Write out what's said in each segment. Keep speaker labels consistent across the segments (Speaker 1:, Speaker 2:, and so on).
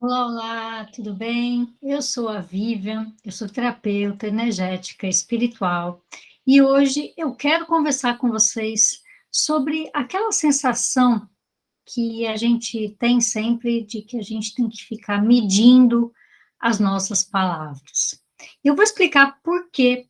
Speaker 1: Olá, olá, tudo bem? Eu sou a Vivian, eu sou terapeuta energética espiritual e hoje eu quero conversar com vocês sobre aquela sensação que a gente tem sempre de que a gente tem que ficar medindo as nossas palavras. Eu vou explicar por que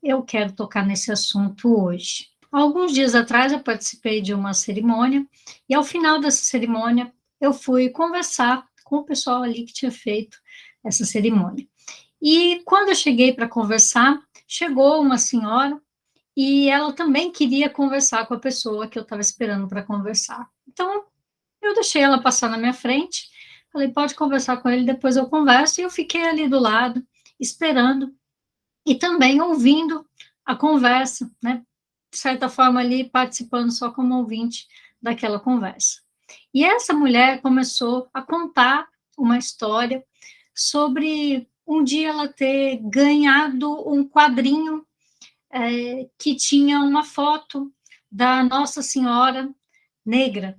Speaker 1: eu quero tocar nesse assunto hoje. Alguns dias atrás eu participei de uma cerimônia e ao final dessa cerimônia eu fui conversar com o pessoal ali que tinha feito essa cerimônia. E quando eu cheguei para conversar, chegou uma senhora e ela também queria conversar com a pessoa que eu estava esperando para conversar. Então, eu deixei ela passar na minha frente, falei, pode conversar com ele, depois eu converso, e eu fiquei ali do lado, esperando, e também ouvindo a conversa, né? De certa forma ali, participando só como ouvinte daquela conversa. E essa mulher começou a contar uma história sobre um dia ela ter ganhado um quadrinho que tinha uma foto da Nossa Senhora negra,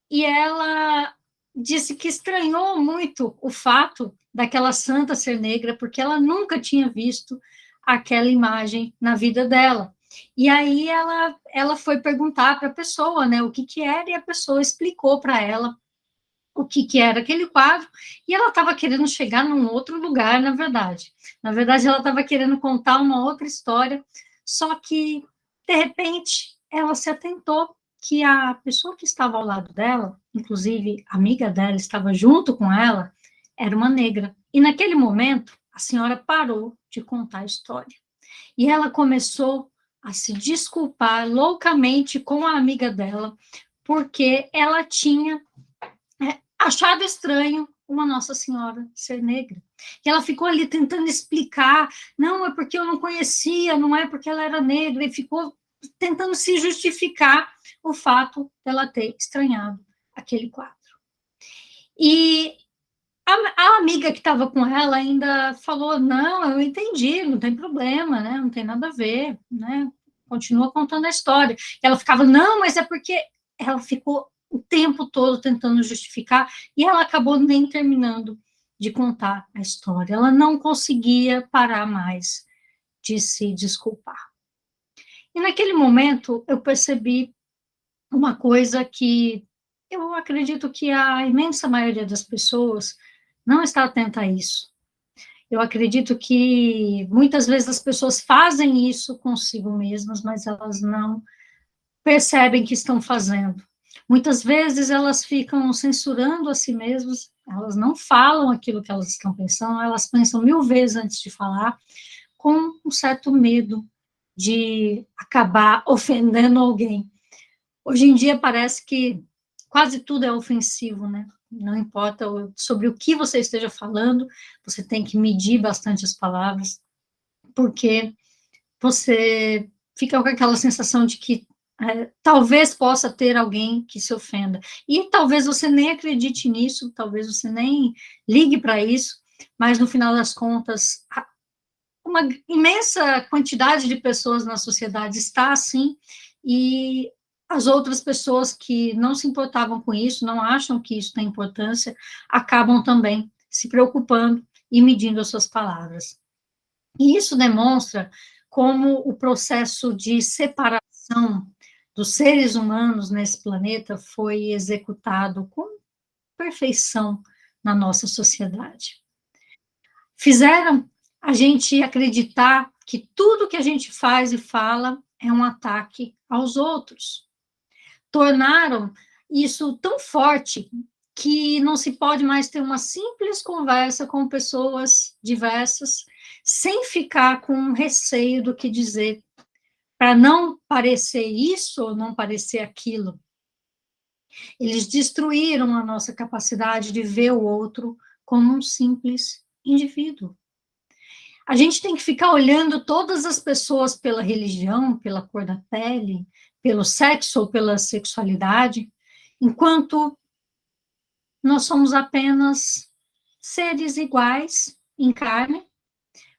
Speaker 1: e ela disse que estranhou muito o fato daquela santa ser negra, porque ela nunca tinha visto aquela imagem na vida dela. E aí ela foi perguntar para a pessoa, né, o que que era, e a pessoa explicou para ela o que que era aquele quadro, e ela estava querendo chegar num outro lugar, na verdade. Na verdade, ela estava querendo contar uma outra história, só que, de repente, ela se atentou que a pessoa que estava ao lado dela, inclusive a amiga dela estava junto com ela, era uma negra. E naquele momento, a senhora parou de contar a história. E ela começou a se desculpar loucamente com a amiga dela, porque ela tinha achado estranho uma Nossa Senhora ser negra. E ela ficou ali tentando explicar, não, é porque eu não conhecia, não é porque ela era negra, e ficou tentando se justificar o fato dela ter estranhado aquele quadro. E a amiga que estava com ela ainda falou, não, eu entendi, não tem problema, né, não tem nada a ver, né, continua contando a história. Ela ficava, não, mas é porque ela ficou o tempo todo tentando justificar, e ela acabou nem terminando de contar a história. Ela não conseguia parar mais de se desculpar. E naquele momento eu percebi uma coisa que eu acredito que a imensa maioria das pessoas não está atenta a isso. Eu acredito que muitas vezes as pessoas fazem isso consigo mesmas, mas elas não percebem que estão fazendo. Muitas vezes elas ficam censurando a si mesmas, elas não falam aquilo que elas estão pensando, elas pensam 1000 vezes antes de falar, com um certo medo de acabar ofendendo alguém. Hoje em dia parece que quase tudo é ofensivo, né? Não importa sobre o que você esteja falando, você tem que medir bastante as palavras, porque você fica com aquela sensação de que talvez possa ter alguém que se ofenda. E talvez você nem acredite nisso, talvez você nem ligue para isso, mas no final das contas, uma imensa quantidade de pessoas na sociedade está assim, e as outras pessoas que não se importavam com isso, não acham que isso tem importância, acabam também se preocupando e medindo as suas palavras. E isso demonstra como o processo de separação dos seres humanos nesse planeta foi executado com perfeição na nossa sociedade. Fizeram a gente acreditar que tudo que a gente faz e fala é um ataque aos outros. Tornaram isso tão forte que não se pode mais ter uma simples conversa com pessoas diversas sem ficar com receio do que dizer, para não parecer isso ou não parecer aquilo. Eles destruíram a nossa capacidade de ver o outro como um simples indivíduo. A gente tem que ficar olhando todas as pessoas pela religião, pela cor da pele, pelo sexo ou pela sexualidade, enquanto nós somos apenas seres iguais em carne,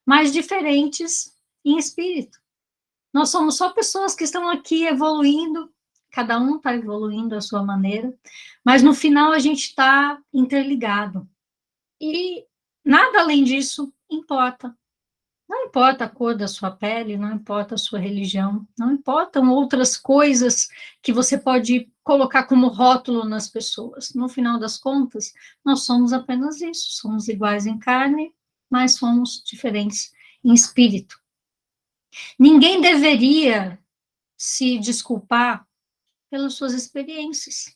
Speaker 1: mas diferentes em espírito. Nós somos só pessoas que estão aqui evoluindo, cada um está evoluindo à sua maneira, mas no final a gente está interligado. E nada além disso importa. Não importa a cor da sua pele, não importa a sua religião, não importam outras coisas que você pode colocar como rótulo nas pessoas. No final das contas, nós somos apenas isso, somos iguais em carne, mas somos diferentes em espírito. Ninguém deveria se desculpar pelas suas experiências.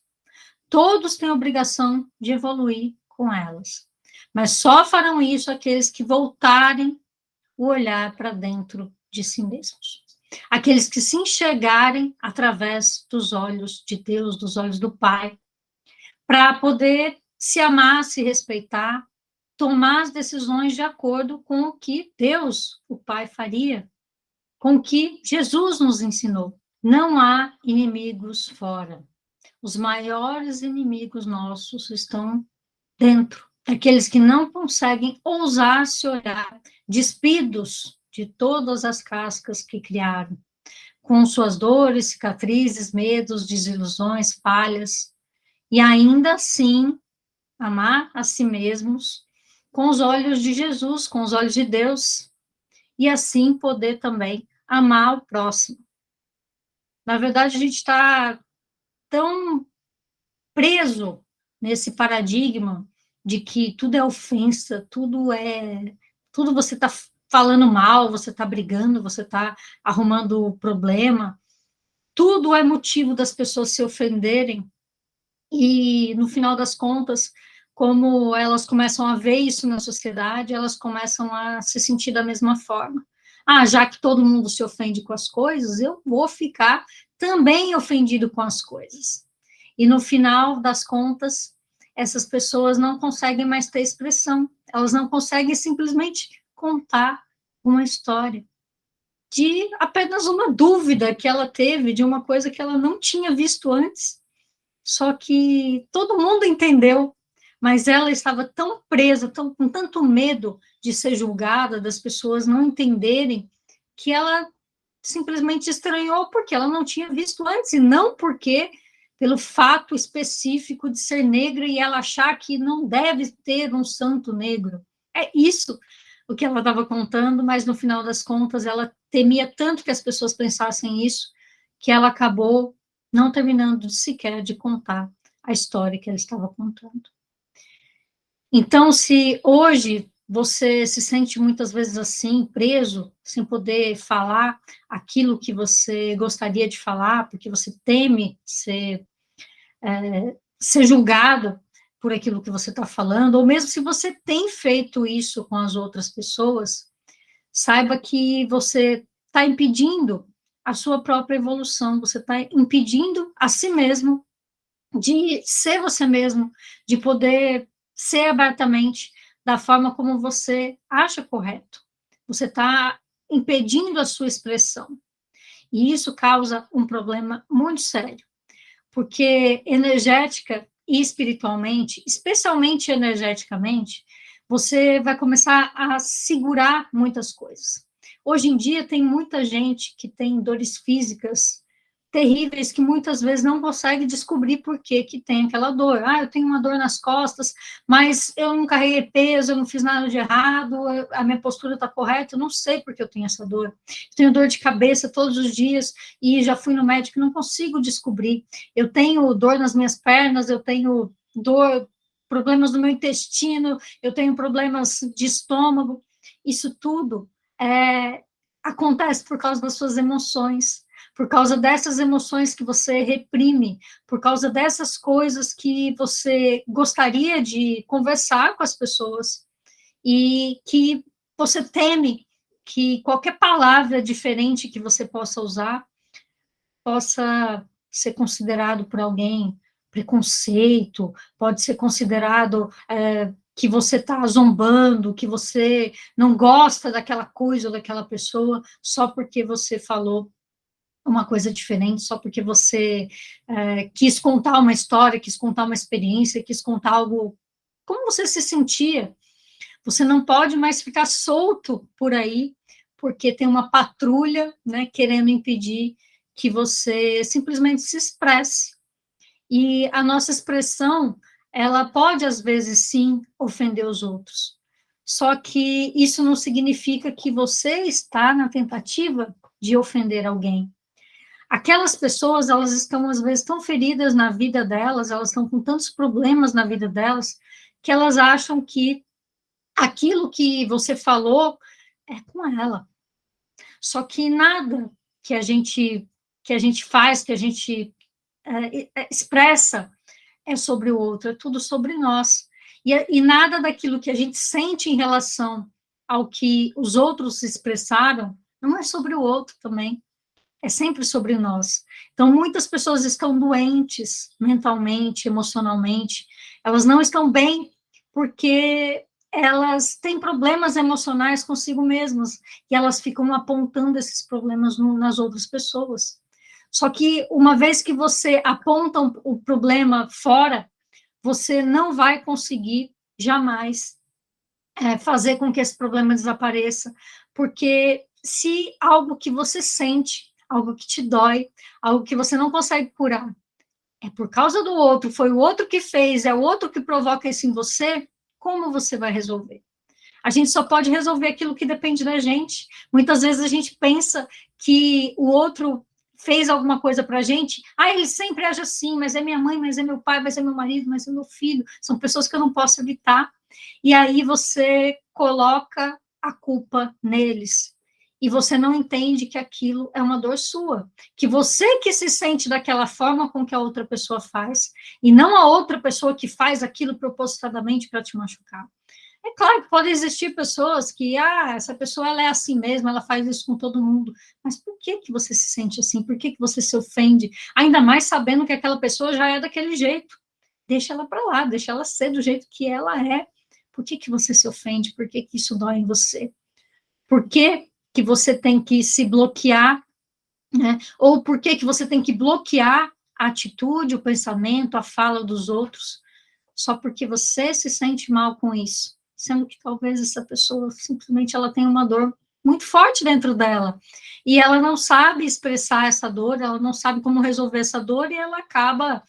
Speaker 1: Todos têm a obrigação de evoluir com elas, mas só farão isso aqueles que voltarem o olhar para dentro de si mesmos. Aqueles que se enxergarem através dos olhos de Deus, dos olhos do Pai, para poder se amar, se respeitar, tomar as decisões de acordo com o que Deus, o Pai, faria, com o que Jesus nos ensinou. Não há inimigos fora. Os maiores inimigos nossos estão dentro. Aqueles que não conseguem ousar se olhar, despidos de todas as cascas que criaram, com suas dores, cicatrizes, medos, desilusões, falhas, e ainda assim amar a si mesmos com os olhos de Jesus, com os olhos de Deus, e assim poder também amar o próximo. Na verdade, a gente está tão preso nesse paradigma de que tudo é ofensa, tudo você está falando mal, você está brigando, você está arrumando problema, tudo é motivo das pessoas se ofenderem, e no final das contas, como elas começam a ver isso na sociedade, elas começam a se sentir da mesma forma. Ah, já que todo mundo se ofende com as coisas, eu vou ficar também ofendido com as coisas. E no final das contas, essas pessoas não conseguem mais ter expressão, elas não conseguem simplesmente contar uma história de apenas uma dúvida que ela teve de uma coisa que ela não tinha visto antes. Só que todo mundo entendeu, mas ela estava tão presa, com tanto medo de ser julgada, das pessoas não entenderem, que ela simplesmente estranhou porque ela não tinha visto antes, e não porque pelo fato específico de ser negra e ela achar que não deve ter um santo negro. É isso o que ela estava contando, mas no final das contas ela temia tanto que as pessoas pensassem isso, que ela acabou não terminando sequer de contar a história que ela estava contando. Então, se hoje você se sente muitas vezes assim, preso, sem poder falar aquilo que você gostaria de falar, porque você teme ser julgado por aquilo que você está falando, ou mesmo se você tem feito isso com as outras pessoas, saiba que você está impedindo a sua própria evolução, você está impedindo a si mesmo de ser você mesmo, de poder ser abertamente da forma como você acha correto. Você está impedindo a sua expressão. E isso causa um problema muito sério, porque energética e espiritualmente, especialmente energeticamente, você vai começar a segurar muitas coisas. Hoje em dia, tem muita gente que tem dores físicas terríveis que muitas vezes não consegue descobrir por que que tem aquela dor. Ah, eu tenho uma dor nas costas, mas eu não carreguei peso, eu não fiz nada de errado, a minha postura está correta, eu não sei por que eu tenho essa dor. Eu tenho dor de cabeça todos os dias e já fui no médico e não consigo descobrir. Eu tenho dor nas minhas pernas, eu tenho dor, problemas no meu intestino, eu tenho problemas de estômago. Isso tudo acontece por causa das suas emoções, por causa dessas emoções que você reprime, por causa dessas coisas que você gostaria de conversar com as pessoas e que você teme que qualquer palavra diferente que você possa usar possa ser considerado por alguém preconceito, pode ser considerado que você está zombando, que você não gosta daquela coisa ou daquela pessoa só porque você falou uma coisa diferente, só porque você quis contar uma história, quis contar uma experiência, quis contar algo, como você se sentia. Você não pode mais ficar solto por aí, porque tem uma patrulha, né, querendo impedir que você simplesmente se expresse. E a nossa expressão, ela pode, às vezes, sim, ofender os outros. Só que isso não significa que você está na tentativa de ofender alguém. Aquelas pessoas, elas estão, às vezes, tão feridas na vida delas, elas estão com tantos problemas na vida delas, que elas acham que aquilo que você falou é com ela. Só que nada que a gente faz, que a gente expressa, é sobre o outro, é tudo sobre nós. E nada daquilo que a gente sente em relação ao que os outros expressaram, não é sobre o outro também, é sempre sobre nós. Então, muitas pessoas estão doentes mentalmente, emocionalmente, elas não estão bem porque elas têm problemas emocionais consigo mesmas, e elas ficam apontando esses problemas nas outras pessoas. Só que, uma vez que você aponta o problema fora, você não vai conseguir jamais fazer com que esse problema desapareça, porque se algo que você sente, algo que te dói, algo que você não consegue curar, é por causa do outro, foi o outro que fez, é o outro que provoca isso em você, como você vai resolver? A gente só pode resolver aquilo que depende da gente. Muitas vezes a gente pensa que o outro fez alguma coisa para a gente, ele sempre age assim, mas é minha mãe, mas é meu pai, mas é meu marido, mas é meu filho, são pessoas que eu não posso evitar. E aí você coloca a culpa neles. E você não entende que aquilo é uma dor sua, que você que se sente daquela forma com que a outra pessoa faz, e não a outra pessoa que faz aquilo propositadamente para te machucar. É claro que podem existir pessoas que, essa pessoa ela é assim mesmo, ela faz isso com todo mundo. Mas por que que você se sente assim? Por que que você se ofende? Ainda mais sabendo que aquela pessoa já é daquele jeito. Deixa ela para lá, deixa ela ser do jeito que ela é. Por que que você se ofende? Por que que isso dói em você? Por que que você tem que se bloquear, né? Ou por que que você tem que bloquear a atitude, o pensamento, a fala dos outros, só porque você se sente mal com isso? Sendo que talvez essa pessoa simplesmente ela tem uma dor muito forte dentro dela, e ela não sabe expressar essa dor, ela não sabe como resolver essa dor, e ela acaba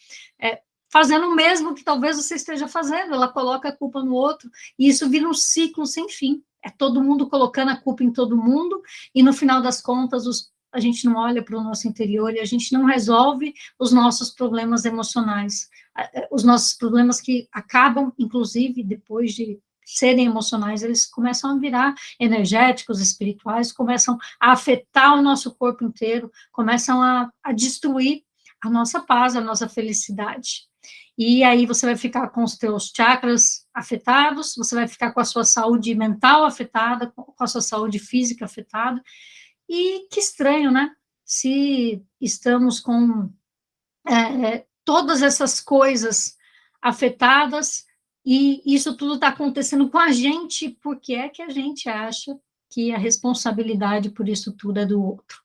Speaker 1: fazendo o mesmo que talvez você esteja fazendo, ela coloca a culpa no outro, e isso vira um ciclo sem fim, é todo mundo colocando a culpa em todo mundo, e no final das contas, a gente não olha para o nosso interior, e a gente não resolve os nossos problemas emocionais, os nossos problemas que acabam, inclusive, depois de serem emocionais, eles começam a virar energéticos, espirituais, começam a afetar o nosso corpo inteiro, começam a destruir a nossa paz, a nossa felicidade. E aí você vai ficar com os teus chakras afetados, você vai ficar com a sua saúde mental afetada, com a sua saúde física afetada, e que estranho, né? Se estamos com todas essas coisas afetadas, e isso tudo está acontecendo com a gente, porque é que a gente acha que a responsabilidade por isso tudo é do outro.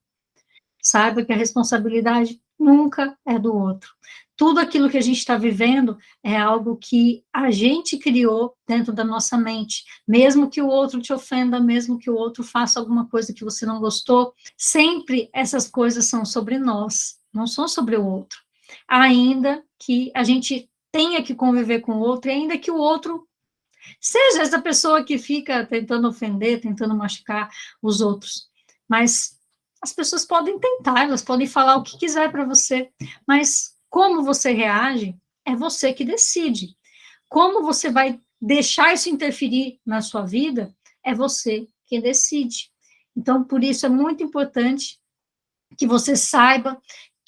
Speaker 1: Saiba que a responsabilidade nunca é do outro. Tudo aquilo que a gente está vivendo é algo que a gente criou dentro da nossa mente. Mesmo que o outro te ofenda, mesmo que o outro faça alguma coisa que você não gostou, sempre essas coisas são sobre nós, não são sobre o outro. Ainda que a gente tenha que conviver com o outro, e ainda que o outro seja essa pessoa que fica tentando ofender, tentando machucar os outros. Mas as pessoas podem tentar, elas podem falar o que quiser para você, mas como você reage é você que decide. Como você vai deixar isso interferir na sua vida é você que decide. Então, por isso é muito importante que você saiba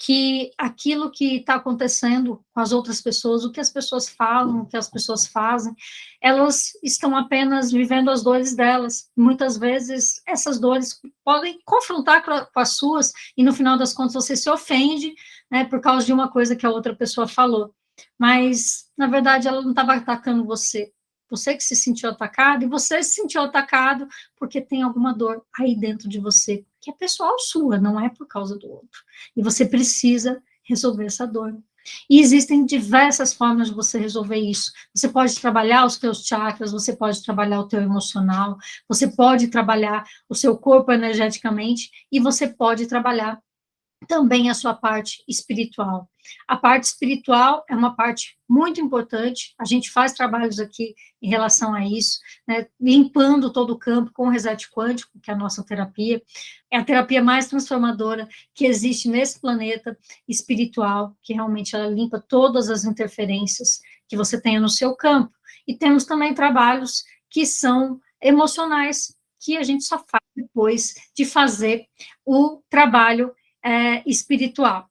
Speaker 1: que aquilo que está acontecendo com as outras pessoas, o que as pessoas falam, o que as pessoas fazem, elas estão apenas vivendo as dores delas. Muitas vezes, essas dores podem confrontar com as suas, e no final das contas você se ofende, né, por causa de uma coisa que a outra pessoa falou. Mas, na verdade, ela não estava atacando você. Você que se sentiu atacado, e você se sentiu atacado porque tem alguma dor aí dentro de você, que é pessoal sua, não é por causa do outro. E você precisa resolver essa dor. E existem diversas formas de você resolver isso. Você pode trabalhar os teus chakras, você pode trabalhar o teu emocional, você pode trabalhar o seu corpo energeticamente, e você pode trabalhar também a sua parte espiritual. A parte espiritual é uma parte muito importante, a gente faz trabalhos aqui em relação a isso, né, limpando todo o campo com o reset quântico, que é a nossa terapia, é a terapia mais transformadora que existe nesse planeta espiritual, que realmente ela limpa todas as interferências que você tenha no seu campo. E temos também trabalhos que são emocionais, que a gente só faz depois de fazer o trabalho espiritual.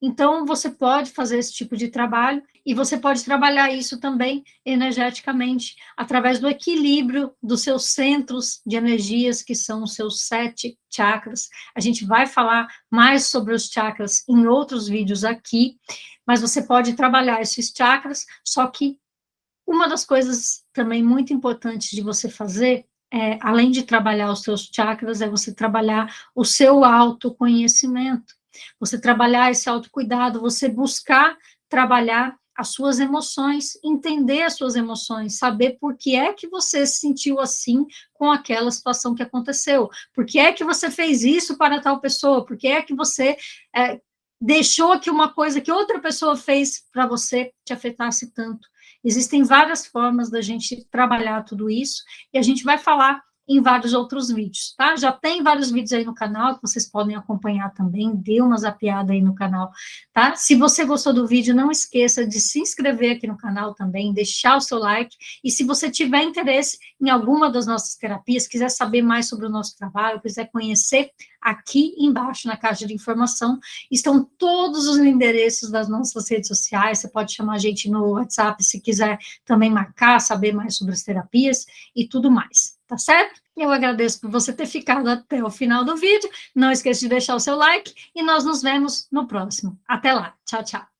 Speaker 1: Então, você pode fazer esse tipo de trabalho e você pode trabalhar isso também energeticamente, através do equilíbrio dos seus centros de energias, que são os seus 7 chakras. A gente vai falar mais sobre os chakras em outros vídeos aqui, mas você pode trabalhar esses chakras, só que uma das coisas também muito importantes de você fazer, além de trabalhar os seus chakras, é você trabalhar o seu autoconhecimento, você trabalhar esse autocuidado, você buscar trabalhar as suas emoções, entender as suas emoções, saber por que é que você se sentiu assim com aquela situação que aconteceu, por que é que você fez isso para tal pessoa, por que é que você deixou que uma coisa que outra pessoa fez para você te afetasse tanto. Existem várias formas da gente trabalhar tudo isso, e a gente vai falar em vários outros vídeos, tá? Já tem vários vídeos aí no canal que vocês podem acompanhar também, dê uma zapiada aí no canal, tá? Se você gostou do vídeo, não esqueça de se inscrever aqui no canal também, deixar o seu like, e se você tiver interesse em alguma das nossas terapias, quiser saber mais sobre o nosso trabalho, quiser conhecer, aqui embaixo na caixa de informação estão todos os endereços das nossas redes sociais, você pode chamar a gente no WhatsApp se quiser também marcar, saber mais sobre as terapias e tudo mais, tá certo? Eu agradeço por você ter ficado até o final do vídeo, não esqueça de deixar o seu like e nós nos vemos no próximo. Até lá, tchau, tchau.